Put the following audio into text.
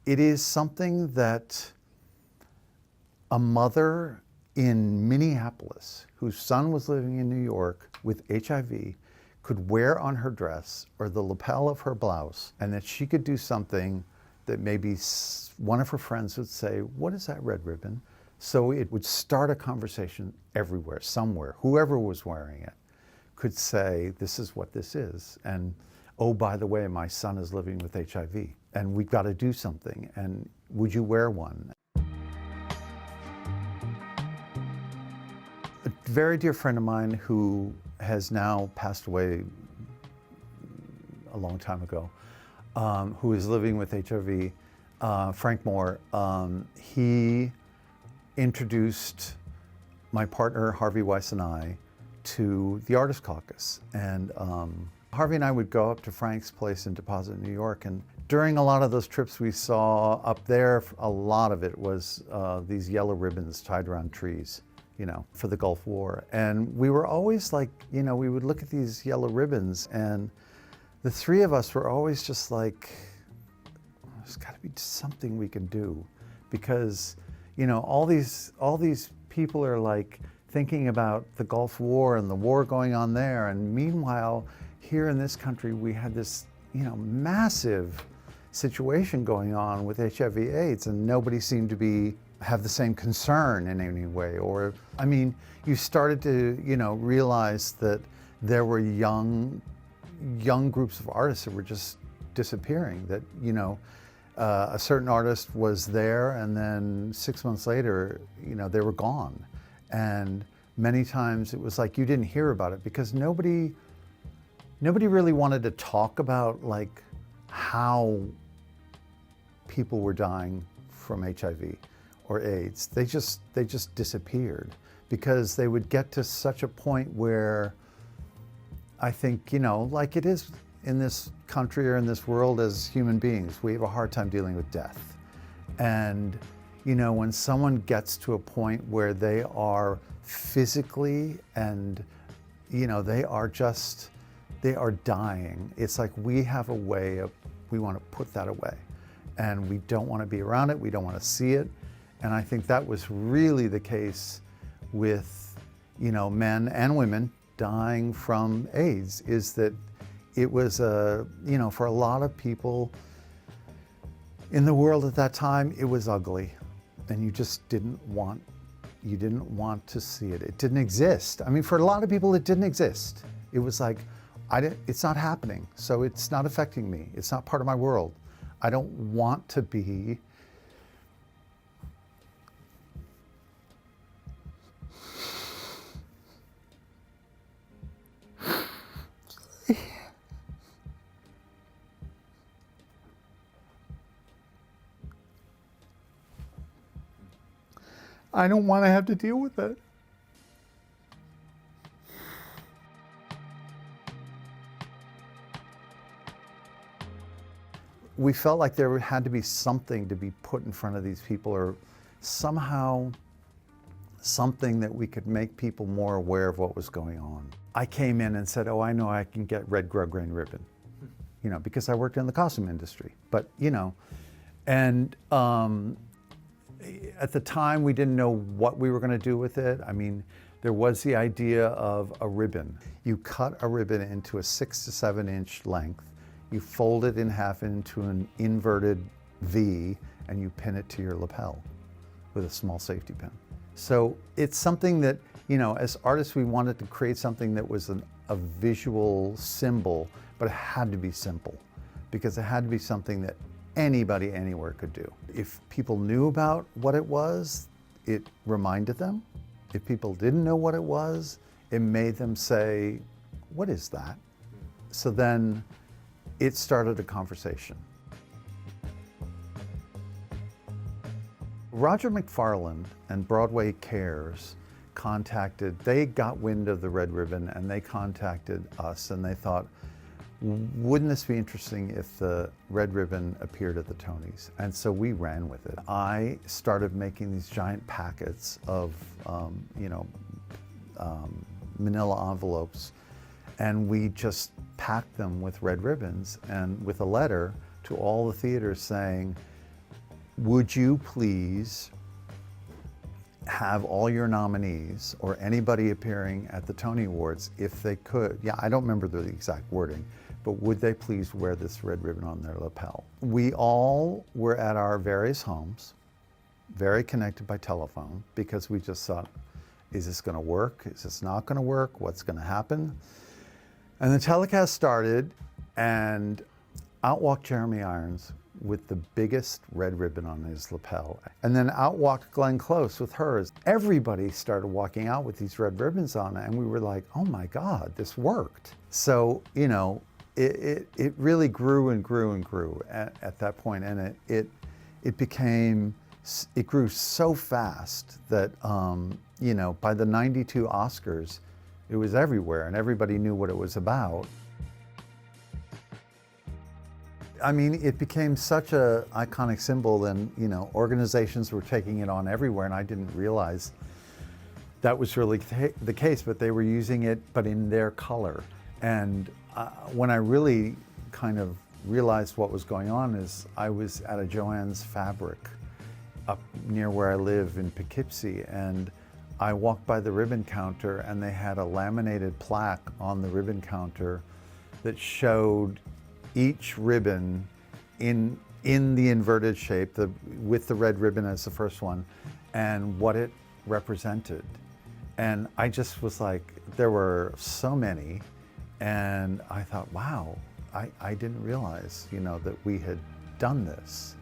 It is something that a mother in Minneapolis whose son was living in New York with HIV could wear on her dress or the lapel of her blouse, and that she could do something that maybe one of her friends would say, "What is that red ribbon?" So it would start a conversation everywhere, somewhere. Whoever was wearing it could say, "This is what this is." And, "Oh, by the way, my son is living with HIV, and we've got to do something. And would you wear one?" A very dear friend of mine who has now passed away a long time ago, who is living with HIV, Frank Moore, he introduced my partner Harvey Weiss and I to the Artist Caucus. And Harvey and I would go up to Frank's place in Deposit, New York, and during a lot of those trips we saw up there, a lot of it was these yellow ribbons tied around trees, you know, for the Gulf War. And we were always like, you know, we would look at these yellow ribbons, and the three of us were always just like, there's got to be something we can do, because, you know, all these people are like thinking about the Gulf War and the war going on there, and meanwhile here in this country we had this, you know, massive situation going on with HIV/AIDS, and nobody seemed to have the same concern in any way. Or, I mean, you started to, you know, realize that there were young groups of artists that were just disappearing, that, you know, a certain artist was there and then 6 months later, you know, they were gone. And many times it was like you didn't hear about it because nobody really wanted to talk about like how people were dying from HIV or AIDS. They just disappeared, because they would get to such a point where, I think, you know, like it is in this country or in this world as human beings, we have a hard time dealing with death. And, you know, when someone gets to a point where they are physically and, you know, they are dying, it's like we have a way of, we want to put that away. And we don't want to be around it, we don't want to see it. And I think that was really the case with, you know, men and women dying from AIDS, is that it was you know, for a lot of people in the world at that time, it was ugly, and you just didn't want to see it. It didn't exist. I mean, for a lot of people, it didn't exist. It was like, it's not happening, so it's not affecting me. It's not part of my world. I don't want to be. I don't want to have to deal with it. We felt like there had to be something to be put in front of these people, or somehow something that we could make people more aware of what was going on. I came in and said, "Oh, I know I can get red grosgrain ribbon," you know, because I worked in the costume industry. But, you know, and at the time, we didn't know what we were going to do with it. I mean, there was the idea of a ribbon. You cut a ribbon into a 6 to 7 inch length, you fold it in half into an inverted V, and you pin it to your lapel with a small safety pin. So it's something that, you know, as artists, we wanted to create something that was a visual symbol, but it had to be simple, because it had to be something that anybody anywhere could do. If people knew about what it was, it reminded them. If people didn't know what it was, it made them say, "What is that?" So then it started a conversation. Roger McFarland and Broadway Cares they got wind of the red ribbon, and they contacted us, and they thought, wouldn't this be interesting if the red ribbon appeared at the Tonys? And so we ran with it. I started making these giant packets of, manila envelopes, and we just packed them with red ribbons and with a letter to all the theaters saying, would you please have all your nominees or anybody appearing at the Tony Awards, if they could, yeah, I don't remember the exact wording, but would they please wear this red ribbon on their lapel? We all were at our various homes, very connected by telephone, because we just thought, is this going to work? Is this not going to work? What's going to happen? And the telecast started, and out walked Jeremy Irons with the biggest red ribbon on his lapel. And then out walked Glenn Close with hers. Everybody started walking out with these red ribbons on, and we were like, oh my God, this worked. So, you know, it really grew and grew and grew at that point, and it grew so fast that, you know, by the '92 Oscars, it was everywhere and everybody knew what it was about. I mean, it became such a iconic symbol, and, you know, organizations were taking it on everywhere, and I didn't realize that was really the case, but they were using it, but in their color. And when I really kind of realized what was going on is I was at a Joann's Fabric up near where I live in Poughkeepsie, and I walked by the ribbon counter, and they had a laminated plaque on the ribbon counter that showed each ribbon in the inverted shape, with the red ribbon as the first one, and what it represented. And I just was like, there were so many, and I thought, wow, I didn't realize, you know, that we had done this.